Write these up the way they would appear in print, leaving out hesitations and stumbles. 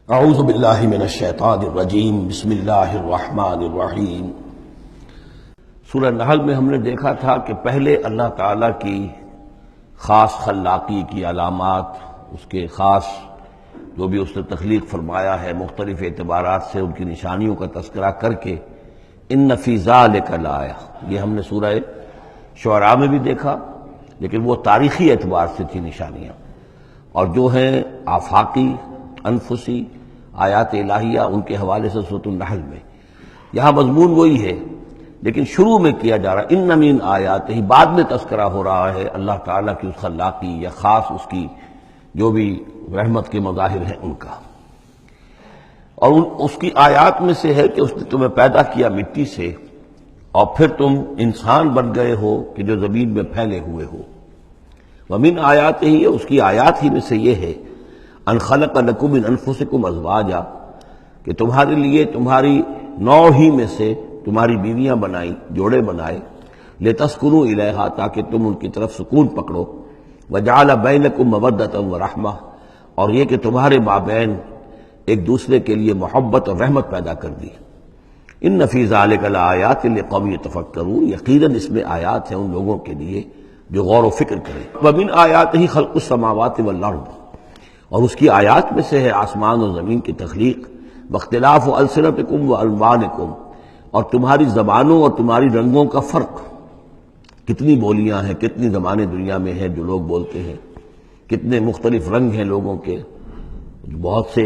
اعوذ باللہ من الشیطان الرجیم بسم اللہ الرحمن الرحیم۔ سورہ نحل میں ہم نے دیکھا تھا کہ پہلے اللہ تعالیٰ کی خاص خلاقی کی علامات، اس کے خاص جو بھی اس نے تخلیق فرمایا ہے مختلف اعتبارات سے ان کی نشانیوں کا تذکرہ کر کے ان فی ذالک لآیہ، یہ ہم نے سورہ شعراء میں بھی دیکھا، لیکن وہ تاریخی اعتبار سے تھی نشانیاں، اور جو ہیں آفاقی انفسی آیات الہیہ ان کے حوالے سے سورۃ النحل میں یہاں مضمون وہی ہے، لیکن شروع میں کیا جا رہا ان من آیات ہی، بعد میں تذکرہ ہو رہا ہے اللہ تعالیٰ کی اس خلاقی یا خاص اس کی جو بھی رحمت کے مظاہر ہیں ان کا، اور اس کی آیات میں سے ہے کہ اس نے تمہیں پیدا کیا مٹی سے اور پھر تم انسان بن گئے ہو کہ جو زمین میں پھیلے ہوئے ہو۔ ومن آیات ہی، اس کی آیات ہی میں سے یہ ہے ان خلق لکم من انفسکم ازواجا، کہ تمہارے لیے تمہاری نوع ہی میں سے تمہاری بیویاں بنائی، جوڑے بنائے، لتسکنوا الیہا، تاکہ تم ان کی طرف سکون پکڑو، وجعل بینکم مودۃ ورحمہ، اور یہ کہ تمہارے مابین ایک دوسرے کے لیے محبت اور رحمت پیدا کر دی۔ ان فی ذلک لآیات لقوم یتفکرون، یقیناً اس میں آیات ہیں ان لوگوں کے لیے جو غور و فکر کریں۔ ومن آیاتہ خلق السماوات والارض، اور اس کی آیات میں سے ہے آسمان اور زمین کی تخلیق، واختلاف السنتکم والوانکم، اور تمہاری زبانوں اور تمہاری رنگوں کا فرق، کتنی بولیاں ہیں، کتنی زبانیں دنیا میں ہیں جو لوگ بولتے ہیں، کتنے مختلف رنگ ہیں لوگوں کے، بہت سے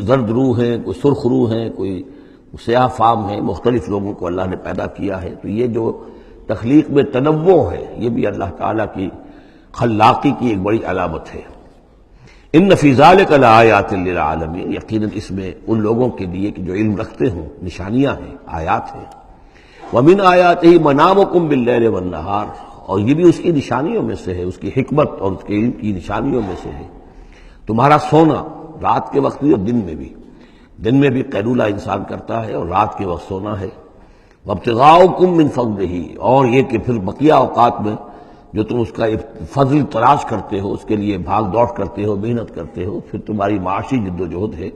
زرد روح ہیں، کوئی سرخ روح ہیں، کوئی سیاہ فام ہیں، مختلف لوگوں کو اللہ نے پیدا کیا ہے۔ تو یہ جو تخلیق میں تنوع ہے یہ بھی اللہ تعالیٰ کی خلاقی کی ایک بڑی علامت ہے۔ ان فی ذلک لآیات للعالمین، یقیناً اس میں ان لوگوں کے لیے کہ جو علم رکھتے ہوں نشانیاں ہیں، آیات ہیں۔ ومن آیاتہ منامکم باللیل والنہار، اور یہ بھی اس کی نشانیوں میں سے ہے، اس کی حکمت اور اس کے علم کی نشانیوں میں سے ہے تمہارا سونا، رات کے وقت بھی اور دن میں بھی قیلولہ انسان کرتا ہے اور رات کے وقت سونا ہے۔ وابتغاؤکم من فضلہ، اور یہ کہ پھر بقیہ اوقات میں جو تم اس کا فضل تلاش کرتے ہو، اس کے لیے بھاگ دوڑ کرتے ہو، محنت کرتے ہو، پھر تمہاری معاشی جد و جہد ہے۔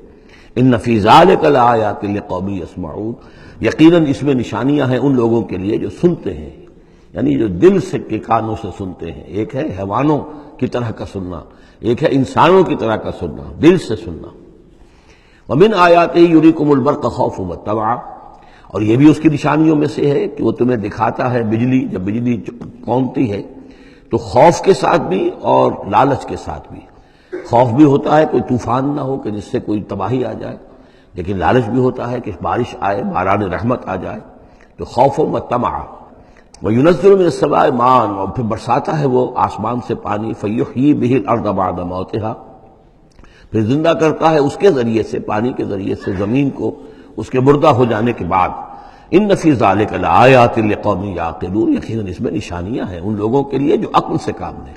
ان فی ذلک لآیات لقوم یسمعون، یقیناً اس میں نشانیاں ہیں ان لوگوں کے لیے جو سنتے ہیں، یعنی جو دل سے کے کانوں سے سنتے ہیں۔ ایک ہے حیوانوں کی طرح کا سننا، ایک ہے انسانوں کی طرح کا سننا، دل سے سننا۔ ومن آیاتہ یریکم البرق خوفا وطمعا، اور یہ بھی اس کی نشانیوں میں سے ہے کہ وہ تمہیں دکھاتا ہے بجلی، جب بجلی کونتی ہے تو خوف کے ساتھ بھی اور لالچ کے ساتھ بھی۔ خوف بھی ہوتا ہے کوئی طوفان نہ ہو کہ جس سے کوئی تباہی آ جائے، لیکن لالچ بھی ہوتا ہے کہ بارش آئے، باران رحمت آ جائے، تو خوف و طمع۔ وَيُنَزِّلُ مِنَ السَّمَاءِ مَاءً، اور پھر برساتا ہے وہ آسمان سے پانی، فَيُحْيِي بِهِ الْأَرْضَ بَعْدَ مَوْتِهَا، پھر زندہ کرتا ہے اس کے ذریعے سے، پانی کے ذریعے سے زمین کو اس کے مردہ ہو جانے کے بعد۔ ان فی ذلک لآیات لقوم یعقلون، یقیناً اس میں نشانیاں ہیں ان لوگوں کے لیے جو عقل سے کام لیں۔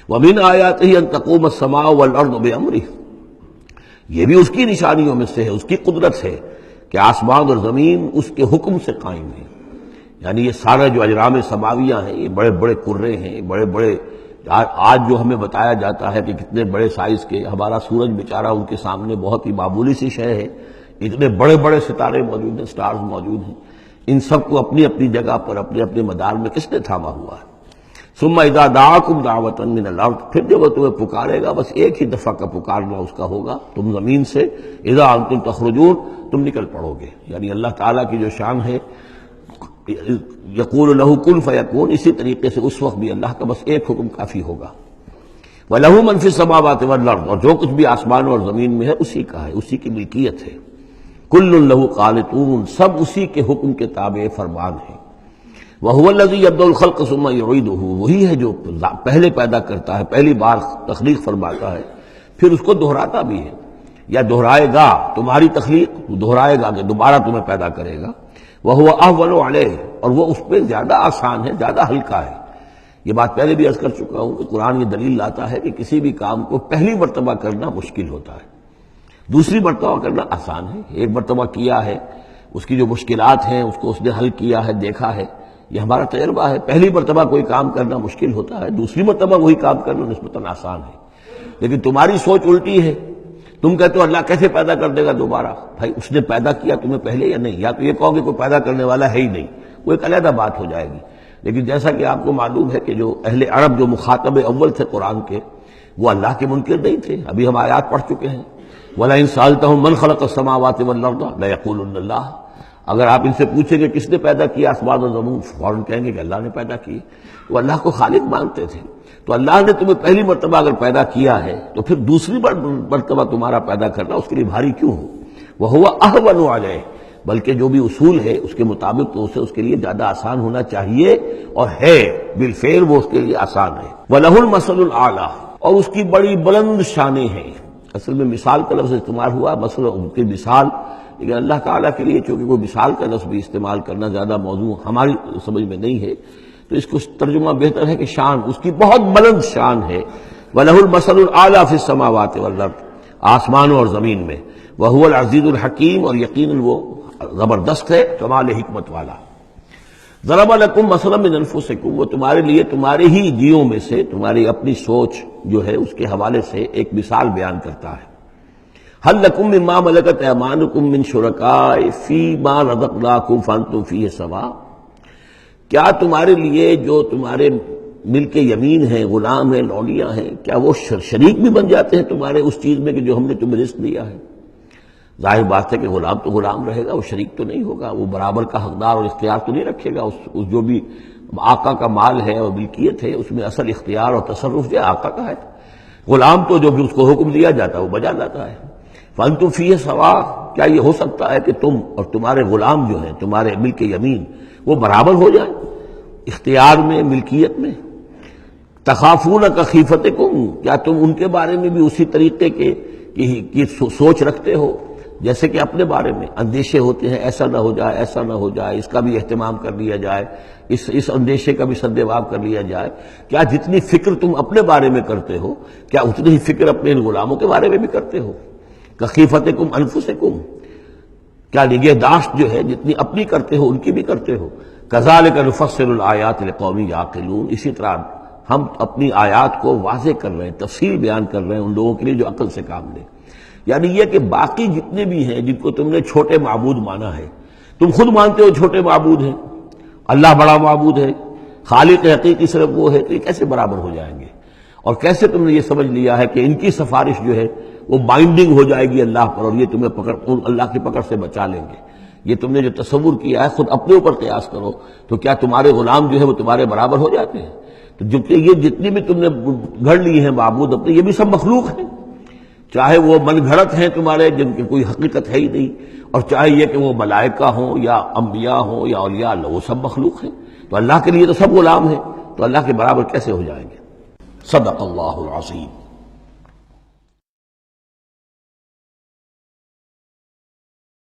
ومن آیاتہ ان تقوم السماء والارض بامرہ، یہ بھی اس کی نشانیوں میں سے ہے، اس کی قدرت ہے کہ آسمان اور زمین اس کے حکم سے قائم ہیں۔ یعنی یہ سارا جو اجرام سماویہ ہیں، یہ بڑے بڑے کرے ہیں، بڑے بڑے، آج جو ہمیں بتایا جاتا ہے کہ کتنے بڑے سائز کے، ہمارا سورج بیچارہ ان کے سامنے بہت ہی معمولی سی شے ہے، اتنے بڑے بڑے ستارے موجود ہیں، سٹارز موجود ہیں، ان سب کو اپنی اپنی جگہ پر اپنے اپنے مدار میں کس نے تھاما ہوا ہے۔ ثم اذا دعاکم دعوۃ من الارض، پھر جب وہ تمہیں پکارے گا، بس ایک ہی دفعہ کا پکارنا اس کا ہوگا، تم زمین سے اذا انتم تخرجون، تم نکل پڑو گے۔ یعنی اللہ تعالیٰ کی جو شان ہے یقول لہ کن فیکون، اسی طریقے سے اس وقت بھی اللہ کا بس ایک حکم کافی ہوگا۔ وَلَهُ مَن فِي السَّمَاوَاتِ وَالْأَرْضِ، اور جو کچھ بھی آسمان اور زمین میں ہے اسی کا ہے، اسی کی ملکیت ہے۔ کل لہ قانتون، سب اسی کے حکم کے تابع فرمان ہیں۔ وَهُوَ الَّذِي يَبْدَأُ الْخَلْقَ ثُمَّ يُعِيدُهُ، وہی ہے جو پہلے پیدا کرتا ہے، پہلی بار تخلیق فرماتا ہے، پھر اس کو دہراتا بھی ہے، یا دہرائے گا، تمہاری تخلیق دہرائے گا کہ دوبارہ تمہیں پیدا کرے گا۔ وَهُوَ أَهْوَنُ عَلَيْهِ، اور وہ اس پہ زیادہ آسان ہے، زیادہ ہلکا ہے۔ یہ بات پہلے بھی عرض کر چکا ہوں کہ قرآن یہ دلیل لاتا ہے کہ کسی بھی کام کو پہلی مرتبہ کرنا مشکل ہوتا ہے، دوسری مرتبہ کرنا آسان ہے۔ ایک مرتبہ کیا ہے، اس کی جو مشکلات ہیں اس کو اس نے حل کیا ہے، دیکھا ہے، یہ ہمارا تجربہ ہے۔ پہلی مرتبہ کوئی کام کرنا مشکل ہوتا ہے، دوسری مرتبہ وہی کام کرنا نسبتاً آسان ہے۔ لیکن تمہاری سوچ الٹی ہے، تم کہتے ہو اللہ کیسے پیدا کر دے گا دوبارہ؟ بھائی اس نے پیدا کیا تمہیں پہلے یا نہیں؟ یا تو یہ کہو کہ کوئی پیدا کرنے والا ہے ہی نہیں، وہ ایک علیحدہ بات ہو جائے گی۔ لیکن جیسا کہ آپ کو معلوم ہے کہ جو اہل عرب جو مخاطب اول تھے قرآن کے، وہ اللہ کے منکر نہیں تھے۔ ابھی ہم آیات پڑھ چکے ہیں، وَلَئِن سَأَلْتَهُم مَّن خَلَقَ السَّمَاوَاتِ وَالْأَرْضَ لَيَقُولُنَّ اللَّهُ، اگر آپ ان سے پوچھیں کہ کس نے پیدا کیا آسمان و زمین، فوراً کہیں گے کہ اللہ نے پیدا کی۔ وہ اللہ کو خالق مانتے تھے۔ تو اللہ نے تمہیں پہلی مرتبہ اگر پیدا کیا ہے تو پھر دوسری مرتبہ تمہارا پیدا کرنا اس کے لیے بھاری کیوں ہو؟ وَهُوَ أَهْوَنُ عَلَيْهِ، بلکہ جو بھی اصول ہے اس کے مطابق تو اسے اس کے لیے زیادہ آسان ہونا چاہیے، اور ہے بالفعل وہ اس کے لیے آسان ہے۔ وَلَهُ الْمَثَلُ الْأَعْلَىٰ، اور اس کی بڑی بلند شانیں ہیں۔ اصل میں مثال کا لفظ استعمال ہوا، مثلا ان کی مثال، لیکن اللہ تعالیٰ کے لیے چونکہ کوئی مثال کا لفظ بھی استعمال کرنا زیادہ موضوع ہماری سمجھ میں نہیں ہے، تو اس کو ترجمہ بہتر ہے کہ شان، اس کی بہت بلند شان ہے۔ وَلَهُ الْمَثَلُ الْأَعْلَىٰ فِي السَّمَاوَاتِ وَالْأَرْضِ، آسمانوں اور زمین میں۔ وَهُوَ الْعَزِيزُ الْحَكِيمُ، اور یقیناً وہ زبردست ہے، کمال حکمت والا۔ ضرب لکم مثلا من انفسکم، وہ تمہارے لیے تمہارے ہی جیوں میں سے، تمہاری اپنی سوچ جو ہے اس کے حوالے سے ایک مثال بیان کرتا ہے۔ هل لکم مما ملکت ایمانکم من شرکاء فیما رزقناکم فانتم فیہ سواء، کیا تمہارے لیے جو تمہارے ملک یمین ہیں، غلام ہیں، لولیاں ہیں، کیا وہ شریک بھی بن جاتے ہیں تمہارے اس چیز میں کہ جو ہم نے تمہیں رزق دیا ہے؟ ظاہر بات ہے کہ غلام تو غلام رہے گا، وہ شریک تو نہیں ہوگا، وہ برابر کا حقدار اور اختیار تو نہیں رکھے گا۔ اس جو بھی آقا کا مال ہے اور ملکیت ہے، اس میں اصل اختیار اور تصرف جو آقا کا ہے۔ غلام تو جو بھی اس کو حکم دیا جاتا ہے وہ بجا جاتا ہے۔ فانتم فیہ سواء، کیا یہ ہو سکتا ہے کہ تم اور تمہارے غلام جو ہیں، تمہارے ملک یمین، وہ برابر ہو جائیں اختیار میں، ملکیت میں؟ تخافون کخیفتکم، کیا تم ان کے بارے میں بھی اسی طریقے کی سوچ رکھتے ہو جیسے کہ اپنے بارے میں؟ اندیشے ہوتے ہیں، ایسا نہ ہو جائے، ایسا نہ ہو جائے، اس کا بھی اہتمام کر لیا جائے، اس اندیشے کا بھی سدباب کر لیا جائے۔ کیا جتنی فکر تم اپنے بارے میں کرتے ہو، کیا اتنی ہی فکر اپنے ان غلاموں کے بارے میں بھی کرتے ہو؟ کخیفتکم انفسکم، کیا نگہداشت جو ہے جتنی اپنی کرتے ہو ان کی بھی کرتے ہو؟ کذالک نفصل الآیات لقوم یعقلون، اسی طرح ہم اپنی آیات کو واضح کر رہے ہیں، تفصیل بیان کر رہے ہیں ان لوگوں کے لیے جو عقل سے کام لیں۔ یعنی یہ کہ باقی جتنے بھی ہیں جن کو تم نے چھوٹے معبود مانا ہے، تم خود مانتے ہو چھوٹے معبود ہیں، اللہ بڑا معبود ہے، خالق حقیقی صرف وہ ہے، تو یہ کیسے برابر ہو جائیں گے؟ اور کیسے تم نے یہ سمجھ لیا ہے کہ ان کی سفارش جو ہے وہ بائنڈنگ ہو جائے گی اللہ پر، اور یہ تمہیں اللہ کی پکڑ سے بچا لیں گے؟ یہ تم نے جو تصور کیا ہے خود اپنے اوپر قیاس کرو، تو کیا تمہارے غلام جو ہے وہ تمہارے برابر ہو جاتے ہیں؟ تو یہ جتنی بھی تم نے گھڑ لی ہیں معبود اپنے، یہ بھی سب مخلوق ہیں، چاہے وہ من گھڑت ہیں تمہارے جن کی کوئی حقیقت ہے ہی نہیں، اور چاہے یہ کہ وہ ملائکہ ہوں یا انبیاء ہوں یا اولیاء اللہ، وہ سب مخلوق ہیں۔ تو اللہ کے لیے تو سب غلام ہیں، تو اللہ کے برابر کیسے ہو جائیں گے؟ صدق اللہ العظیم۔